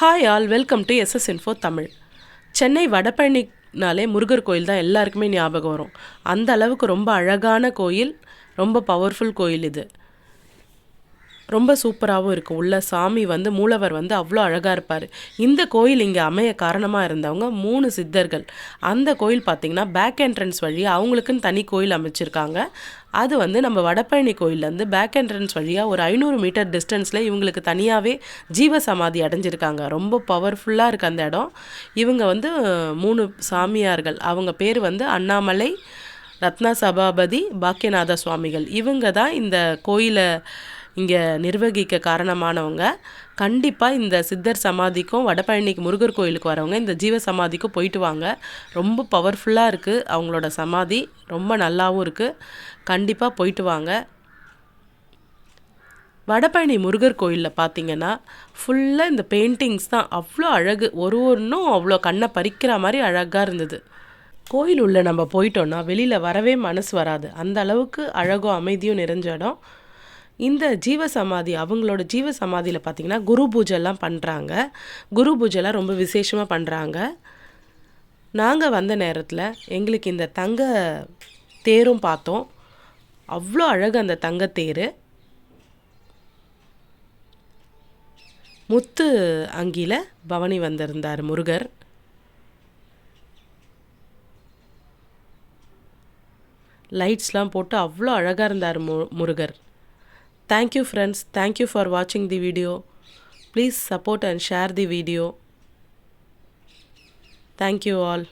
Hi all, welcome to SS info Tamil. Chennai வடபழனினாலே முருகர் கோயில் தான் எல்லாருக்குமே ஞாபகம் வரும். அந்த அளவுக்கு ரொம்ப அழகான கோயில், ரொம்ப பவர்ஃபுல் கோயில் இது. ரொம்ப சூப்பராகவும் இருக்கும். உள்ள சாமி மூலவர் அவ்வளோ அழகாக இருப்பார். இந்த கோயில் இங்கே அமைய காரணமாக இருந்தவங்க 3 சித்தர்கள். அந்த கோயில் பார்த்திங்கன்னா பேக் என்ட்ரன்ஸ் வழியாக அவங்களுக்குன்னு தனி கோயில் அமைச்சிருக்காங்க. அது நம்ம வடபழனி கோயிலேருந்து பேக் என்ட்ரன்ஸ் வழியாக ஒரு 500 மீட்டர் டிஸ்டன்ஸில் இவங்களுக்கு தனியாகவே ஜீவ சமாதி அடைஞ்சிருக்காங்க. ரொம்ப பவர்ஃபுல்லாக இருக்குது அந்த இடம். இவங்க 3 சாமியார்கள். அவங்க பேர் அண்ணாமலை, ரத்னா சபாபதி, பாக்கியநாத சுவாமிகள். இவங்க தான் இந்த கோயிலை இங்கே நிர்வகிக்க காரணமானவங்க. கண்டிப்பாக இந்த சித்தர் சமாதிக்கும் வடபழனிக்கு முருகர் கோயிலுக்கு வரவங்க இந்த ஜீவ சமாதிக்கும் போயிட்டு வாங்க. ரொம்ப பவர்ஃபுல்லாக இருக்குது அவங்களோட சமாதி, ரொம்ப நல்லாவும் இருக்குது. கண்டிப்பாக போயிட்டு வாங்க. வடபழனி முருகர் கோயிலில் பார்த்திங்கன்னா ஃபுல்லாக இந்த பெயிண்டிங்ஸ் தான். அவ்வளோ அழகு, ஒன்றும் அவ்வளோ கண்ணை பறிக்கிற மாதிரி அழகாக இருந்தது. கோயில் உள்ள நம்ம போயிட்டோன்னா வெளியில் வரவே மனசு வராது. அந்த அளவுக்கு அழகும் அமைதியும் நிறைஞ்ச இடம். இந்த ஜீவசமாதி, அவங்களோட ஜீவசமாதியில் பார்த்திங்கன்னா குரு பூஜைலாம் பண்ணுறாங்க. குரு பூஜைலாம் ரொம்ப விசேஷமாக பண்ணுறாங்க. நாங்கள் வந்த நேரத்தில் எங்களுக்கு இந்த தங்க தேரும் பார்த்தோம். அவ்வளோ அழகு அந்த தங்கத்தேர். முத்து அங்கியில் பவனி வந்திருந்தார் முருகர். லைட்ஸ்லாம் போட்டு அவ்வளோ அழகாக இருந்தார் Murugar. Thank you friends. Thank you for watching the video. Please support and share the video. Thank you all.